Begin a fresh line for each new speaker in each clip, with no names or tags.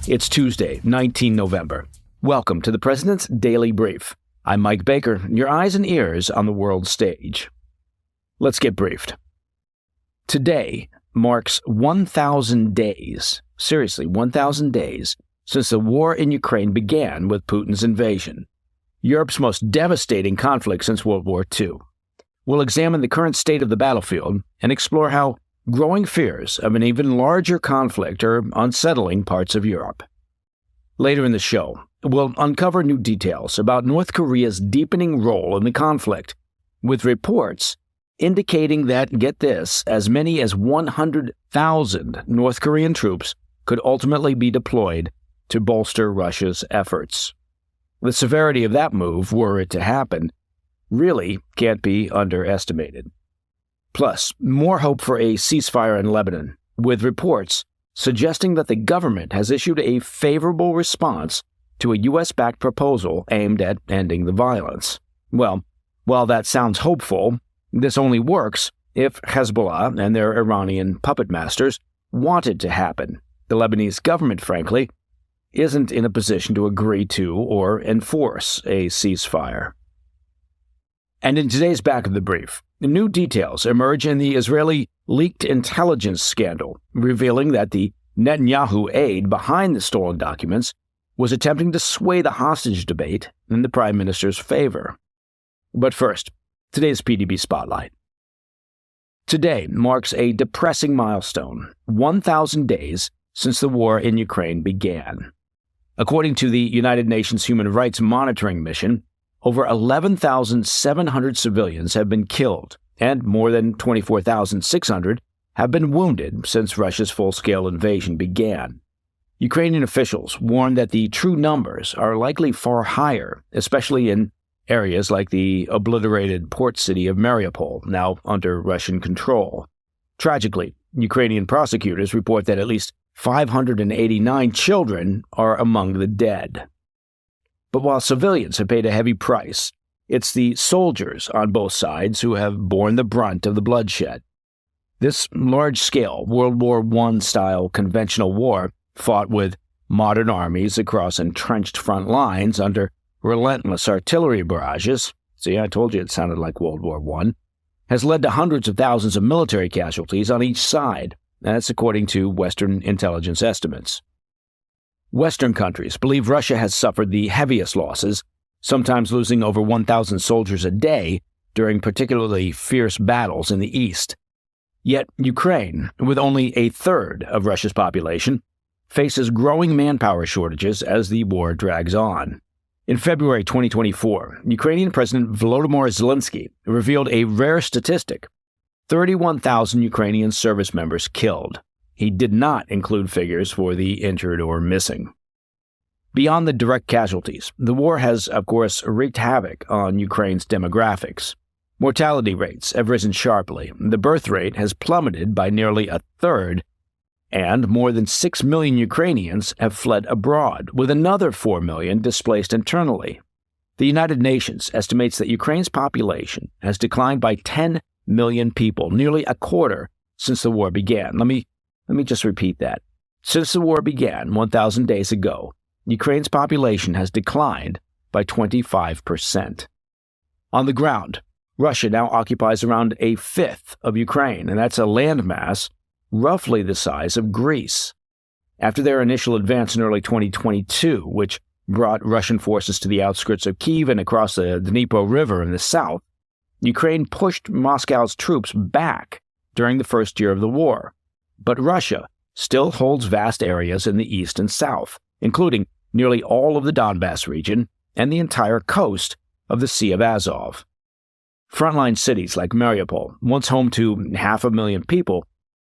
It's Tuesday, 19 November. Welcome to the President's Daily Brief. I'm Mike Baker, your eyes and ears on the world stage. Let's get briefed. Today marks 1,000 days, seriously, 1,000 days, since the war in Ukraine began with Putin's invasion, Europe's most devastating conflict since World War II. We'll examine the current state of the battlefield and explore how growing fears of an even larger conflict are unsettling parts of Europe. Later in the show, we'll uncover new details about North Korea's deepening role in the conflict, with reports indicating that, get this, as many as 100,000 North Korean troops could ultimately be deployed to bolster Russia's efforts. The severity of that move, were it to happen, really can't be underestimated. Plus, more hope for a ceasefire in Lebanon, with reports suggesting that the government has issued a favorable response to a U.S.-backed proposal aimed at ending the violence. Well, while that sounds hopeful, this only works if Hezbollah and their Iranian puppet masters want it to happen. The Lebanese government, frankly, isn't in a position to agree to or enforce a ceasefire. And in today's Back of the Brief, new details emerge in the Israeli leaked intelligence scandal, revealing that the Netanyahu aide behind the stolen documents was attempting to sway the hostage debate in the prime minister's favor. But first, today's PDB Spotlight. Today marks a depressing milestone, 1,000 days since the war in Ukraine began. According to the United Nations Human Rights Monitoring Mission, over 11,700 civilians have been killed, and more than 24,600 have been wounded since Russia's full-scale invasion began. Ukrainian officials warn that the true numbers are likely far higher, especially in areas like the obliterated port city of Mariupol, now under Russian control. Tragically, Ukrainian prosecutors report that at least 589 children are among the dead. But while civilians have paid a heavy price, it's the soldiers on both sides who have borne the brunt of the bloodshed. This large-scale World War I-style conventional war, fought with modern armies across entrenched front lines under relentless artillery barrages, see, I told you it sounded like World War I, has led to hundreds of thousands of military casualties on each side. That's according to Western intelligence estimates. Western countries believe Russia has suffered the heaviest losses, sometimes losing over 1,000 soldiers a day during particularly fierce battles in the east. Yet Ukraine, with only a third of Russia's population, faces growing manpower shortages as the war drags on. In February 2024, Ukrainian President Volodymyr Zelensky revealed a rare statistic: 31,000 Ukrainian service members killed. He did not include figures for the injured or missing. Beyond the direct casualties, the war has, of course, wreaked havoc on Ukraine's demographics. Mortality rates have risen sharply, the birth rate has plummeted by nearly a third, and more than 6 million Ukrainians have fled abroad, with another 4 million displaced internally. The United Nations estimates that Ukraine's population has declined by 10 million people, nearly a quarter, since the war began. Let me just repeat that. Since the war began 1,000 days ago, Ukraine's population has declined by 25%. On the ground, Russia now occupies around a fifth of Ukraine, and that's a landmass roughly the size of Greece. After their initial advance in early 2022, which brought Russian forces to the outskirts of Kyiv and across the Dnipro River in the south, Ukraine pushed Moscow's troops back during the first year of the war. But Russia still holds vast areas in the east and south, including nearly all of the Donbass region and the entire coast of the Sea of Azov. Frontline cities like Mariupol, once home to 500,000 people,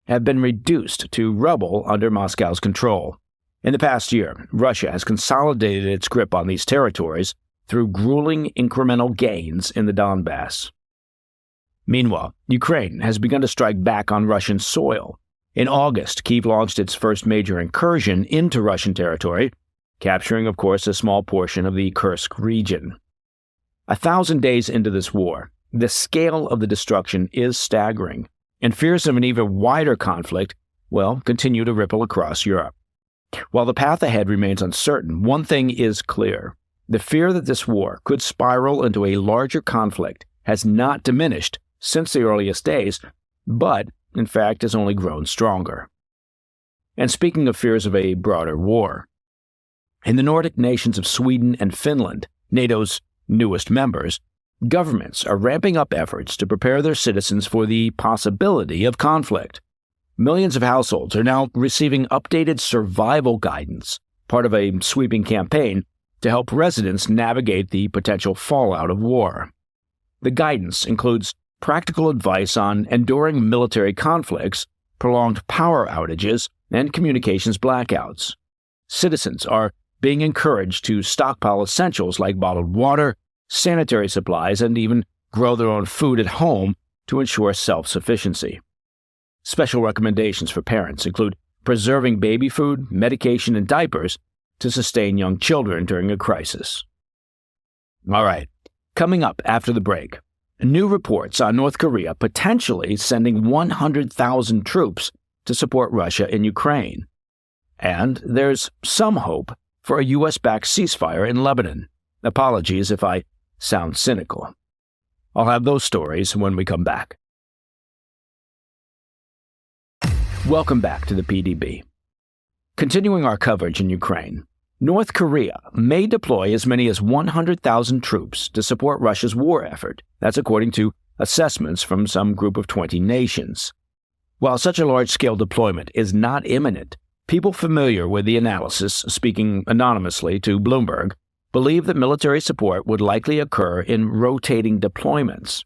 have been reduced to rubble under Moscow's control. In the past year, Russia has consolidated its grip on these territories through grueling incremental gains in the Donbass. Meanwhile, Ukraine has begun to strike back on Russian soil. In August, Kyiv launched its first major incursion into Russian territory, capturing, of course, a small portion of the Kursk region. 1,000 days into this war, the scale of the destruction is staggering, and fears of an even wider conflict, continue to ripple across Europe. While the path ahead remains uncertain, one thing is clear. The fear that this war could spiral into a larger conflict has not diminished since the earliest days, but, in fact, has only grown stronger. And speaking of fears of a broader war, in the Nordic nations of Sweden and Finland, NATO's newest members, governments are ramping up efforts to prepare their citizens for the possibility of conflict. Millions of households are now receiving updated survival guidance, part of a sweeping campaign to help residents navigate the potential fallout of war. The guidance includes practical advice on enduring military conflicts, prolonged power outages, and communications blackouts. Citizens are being encouraged to stockpile essentials like bottled water, sanitary supplies, and even grow their own food at home to ensure self-sufficiency. Special recommendations for parents include preserving baby food, medication, and diapers to sustain young children during a crisis. All right, coming up after the break, new reports on North Korea potentially sending 100,000 troops to support Russia in Ukraine. And there's some hope for a U.S.-backed ceasefire in Lebanon. Apologies if I sound cynical. I'll have those stories when we come back. Welcome back to the PDB. Continuing our coverage in Ukraine, North Korea may deploy as many as 100,000 troops to support Russia's war effort. That's according to assessments from some group of 20 nations. While such a large-scale deployment is not imminent, people familiar with the analysis, speaking anonymously to Bloomberg, believe that military support would likely occur in rotating deployments.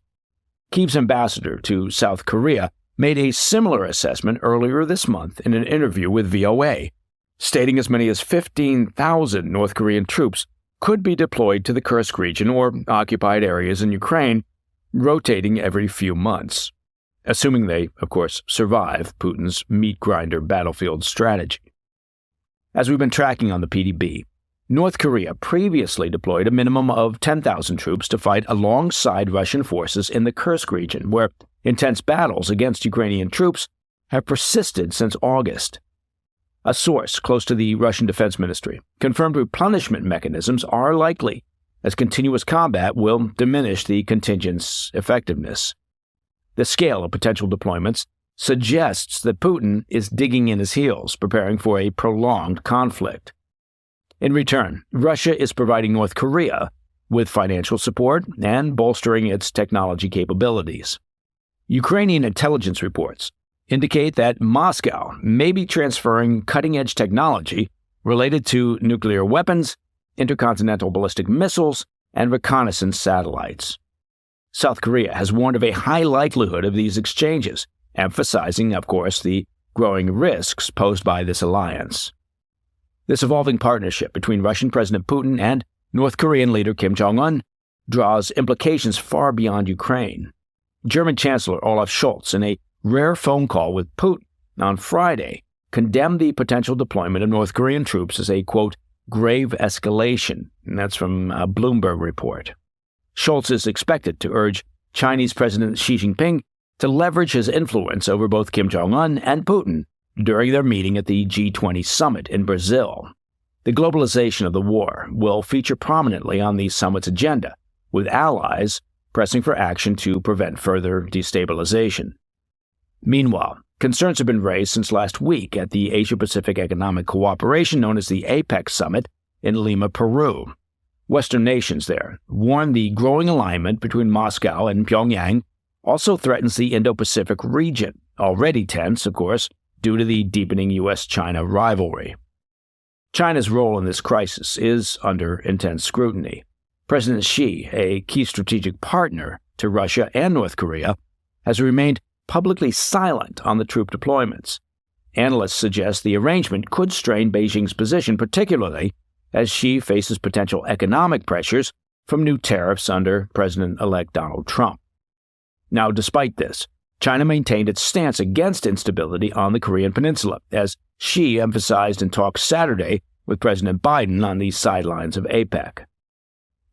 Kyiv's ambassador to South Korea made a similar assessment earlier this month in an interview with VOA, stating as many as 15,000 North Korean troops could be deployed to the Kursk region or occupied areas in Ukraine, rotating every few months, assuming they, of course, survive Putin's meat-grinder battlefield strategy. As we've been tracking on the PDB, North Korea previously deployed a minimum of 10,000 troops to fight alongside Russian forces in the Kursk region, where intense battles against Ukrainian troops have persisted since August. A source close to the Russian Defense Ministry confirmed replenishment mechanisms are likely, as continuous combat will diminish the contingent's effectiveness. The scale of potential deployments suggests that Putin is digging in his heels, preparing for a prolonged conflict. In return, Russia is providing North Korea with financial support and bolstering its technology capabilities. Ukrainian intelligence reports indicate that Moscow may be transferring cutting-edge technology related to nuclear weapons, intercontinental ballistic missiles, and reconnaissance satellites. South Korea has warned of a high likelihood of these exchanges, emphasizing, of course, the growing risks posed by this alliance. This evolving partnership between Russian President Putin and North Korean leader Kim Jong-un draws implications far beyond Ukraine. German Chancellor Olaf Scholz, in a rare phone call with Putin on Friday, condemned the potential deployment of North Korean troops as a, quote, grave escalation, and that's from a Bloomberg report. Scholz is expected to urge Chinese President Xi Jinping to leverage his influence over both Kim Jong-un and Putin during their meeting at the G20 summit in Brazil. The globalization of the war will feature prominently on the summit's agenda, with allies pressing for action to prevent further destabilization. Meanwhile, concerns have been raised since last week at the Asia-Pacific Economic Cooperation known as the APEC summit in Lima, Peru. Western nations there warn the growing alignment between Moscow and Pyongyang also threatens the Indo-Pacific region, already tense, of course, due to the deepening U.S.-China rivalry. China's role in this crisis is under intense scrutiny. President Xi, a key strategic partner to Russia and North Korea, has remained publicly silent on the troop deployments. Analysts suggest the arrangement could strain Beijing's position, particularly as Xi faces potential economic pressures from new tariffs under President-elect Donald Trump. Now, despite this, China maintained its stance against instability on the Korean Peninsula, as Xi emphasized in talks Saturday with President Biden on the sidelines of APEC.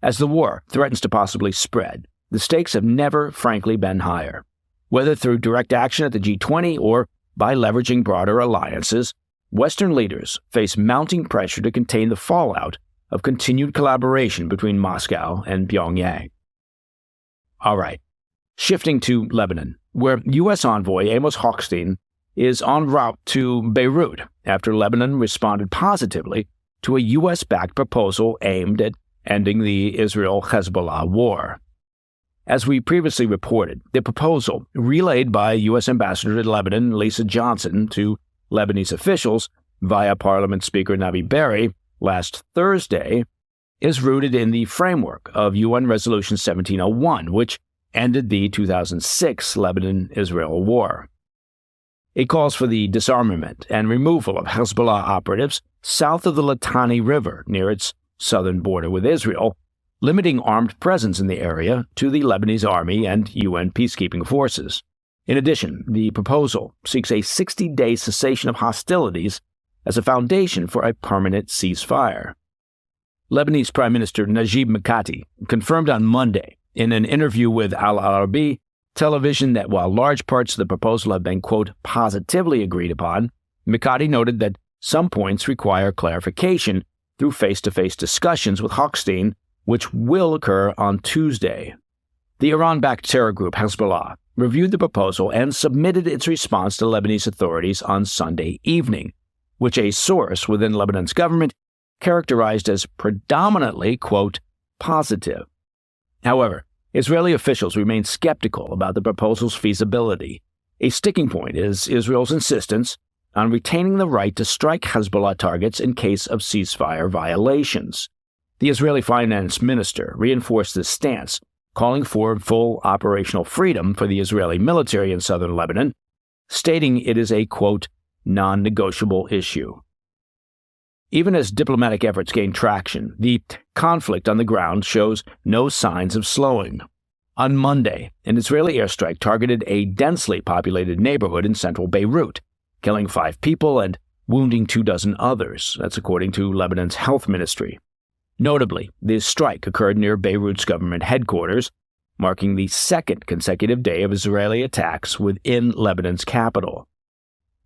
As the war threatens to possibly spread, the stakes have never, frankly, been higher. Whether through direct action at the G20 or by leveraging broader alliances, Western leaders face mounting pressure to contain the fallout of continued collaboration between Moscow and Pyongyang. All right, shifting to Lebanon, where U.S. envoy Amos Hochstein is en route to Beirut after Lebanon responded positively to a U.S.-backed proposal aimed at ending the Israel-Hezbollah war. As we previously reported, the proposal, relayed by U.S. Ambassador to Lebanon Lisa Johnson to Lebanese officials via Parliament Speaker Nabi Berri last Thursday, is rooted in the framework of UN Resolution 1701, which ended the 2006 Lebanon-Israel war. It calls for the disarmament and removal of Hezbollah operatives south of the Litani River near its southern border with Israel, limiting armed presence in the area to the Lebanese army and UN peacekeeping forces. In addition, the proposal seeks a 60-day cessation of hostilities as a foundation for a permanent ceasefire. Lebanese Prime Minister Najib Mikati confirmed on Monday in an interview with Al Arabi television that while large parts of the proposal have been, quote, positively agreed upon, Mikati noted that some points require clarification through face-to-face discussions with Hochstein, which will occur on Tuesday. The Iran-backed terror group Hezbollah reviewed the proposal and submitted its response to Lebanese authorities on Sunday evening, which a source within Lebanon's government characterized as predominantly, quote, positive. However, Israeli officials remain skeptical about the proposal's feasibility. A sticking point is Israel's insistence on retaining the right to strike Hezbollah targets in case of ceasefire violations. The Israeli finance minister reinforced this stance, calling for full operational freedom for the Israeli military in southern Lebanon, stating it is a, quote, non-negotiable issue. Even as diplomatic efforts gain traction, the conflict on the ground shows no signs of slowing. On Monday, an Israeli airstrike targeted a densely populated neighborhood in central Beirut, killing 5 people and wounding 24 others. That's according to Lebanon's health ministry. Notably, this strike occurred near Beirut's government headquarters, marking the second consecutive day of Israeli attacks within Lebanon's capital.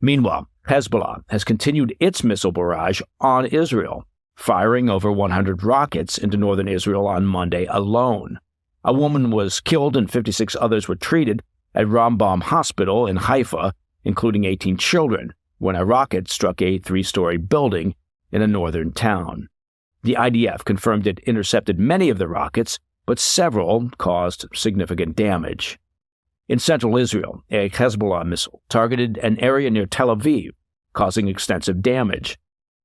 Meanwhile, Hezbollah has continued its missile barrage on Israel, firing over 100 rockets into northern Israel on Monday alone. A woman was killed and 56 others were treated at Rambam Hospital in Haifa, including 18 children, when a rocket struck a 3-story building in a northern town. The IDF confirmed it intercepted many of the rockets, but several caused significant damage. In central Israel, a Hezbollah missile targeted an area near Tel Aviv, causing extensive damage.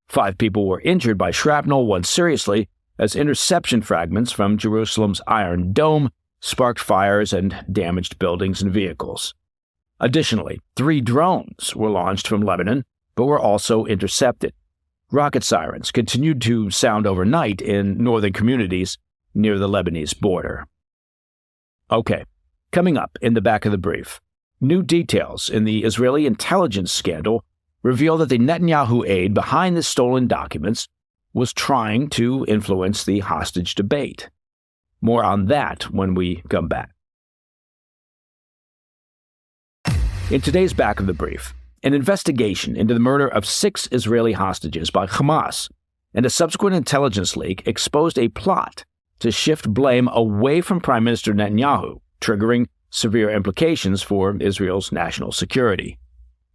5 people were injured by shrapnel, 1 seriously, as interception fragments from Jerusalem's Iron Dome sparked fires and damaged buildings and vehicles. Additionally, 3 drones were launched from Lebanon, but were also intercepted. Rocket sirens continued to sound overnight in northern communities near the Lebanese border. Okay, coming up in the back of the brief, new details in the Israeli intelligence scandal reveal that the Netanyahu aide behind the stolen documents was trying to influence the hostage debate. More on that when we come back. In today's back of the brief, an investigation into the murder of 6 Israeli hostages by Hamas and a subsequent intelligence leak exposed a plot to shift blame away from Prime Minister Netanyahu, triggering severe implications for Israel's national security.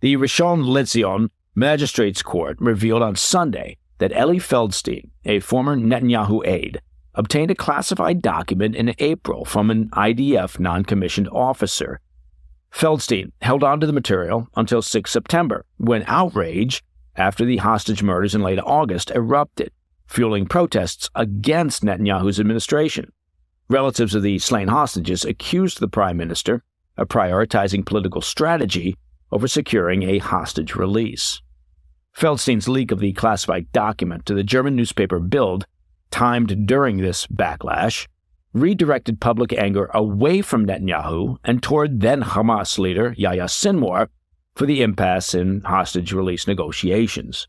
The Rishon LeZion Magistrates Court revealed on Sunday that Eli Feldstein, a former Netanyahu aide, obtained a classified document in April from an IDF non-commissioned officer. Feldstein held on to the material until 6 September, when outrage after the hostage murders in late August erupted, fueling protests against Netanyahu's administration. Relatives of the slain hostages accused the prime minister of prioritizing political strategy over securing a hostage release. Feldstein's leak of the classified document to the German newspaper Bild, timed during this backlash, redirected public anger away from Netanyahu and toward then-Hamas leader Yahya Sinwar for the impasse in hostage release negotiations.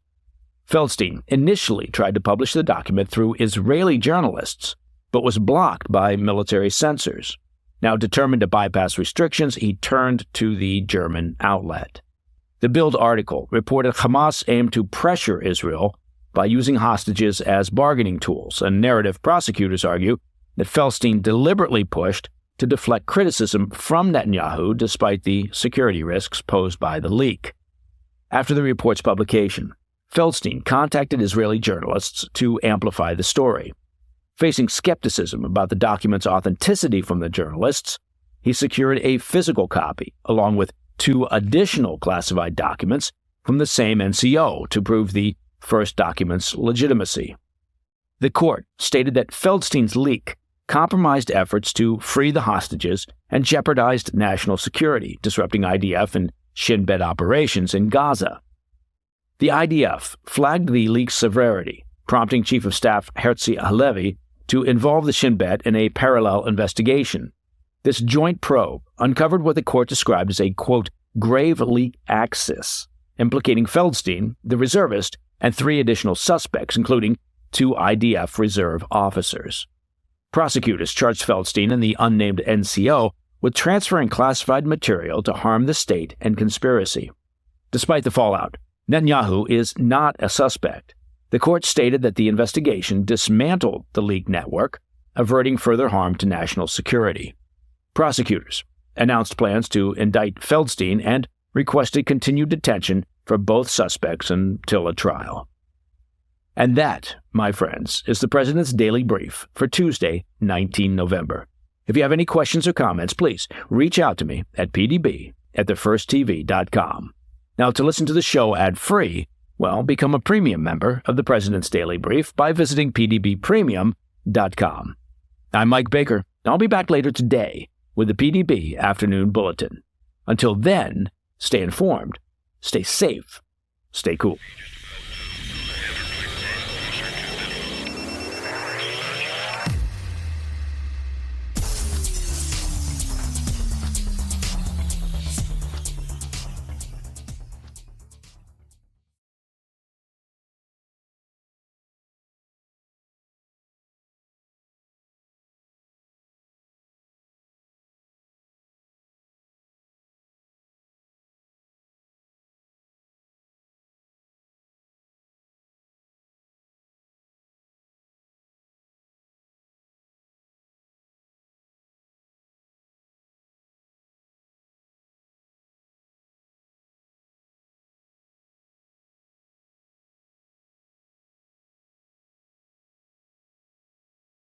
Feldstein initially tried to publish the document through Israeli journalists, but was blocked by military censors. Now determined to bypass restrictions, he turned to the German outlet. The Bild article reported Hamas aimed to pressure Israel by using hostages as bargaining tools, and narrative prosecutors argue that Feldstein deliberately pushed to deflect criticism from Netanyahu despite the security risks posed by the leak. After the report's publication, Feldstein contacted Israeli journalists to amplify the story. Facing skepticism about the document's authenticity from the journalists, he secured a physical copy, along with 2 additional classified documents from the same NCO to prove the first document's legitimacy. The court stated that Feldstein's leak compromised efforts to free the hostages and jeopardized national security, disrupting IDF and Shin Bet operations in Gaza. The IDF flagged the leak's severity, prompting Chief of Staff Herzi Halevi to involve the Shin Bet in a parallel investigation. This joint probe uncovered what the court described as a, quote, grave leak axis, implicating Feldstein, the reservist, and 3 additional suspects, including 2 IDF reserve officers. Prosecutors charged Feldstein and the unnamed NCO with transferring classified material to harm the state and conspiracy. Despite the fallout, Netanyahu is not a suspect. The court stated that the investigation dismantled the leak network, averting further harm to national security. Prosecutors announced plans to indict Feldstein and requested continued detention for both suspects until a trial. And that, my friends, is the President's Daily Brief for Tuesday, 19 November. If you have any questions or comments, please reach out to me at pdb@thefirsttv.com. Now, to listen to the show ad-free, well, become a premium member of the President's Daily Brief by visiting pdbpremium.com. I'm Mike Baker. I'll be back later today with the PDB Afternoon Bulletin. Until then, stay informed, stay safe, stay cool.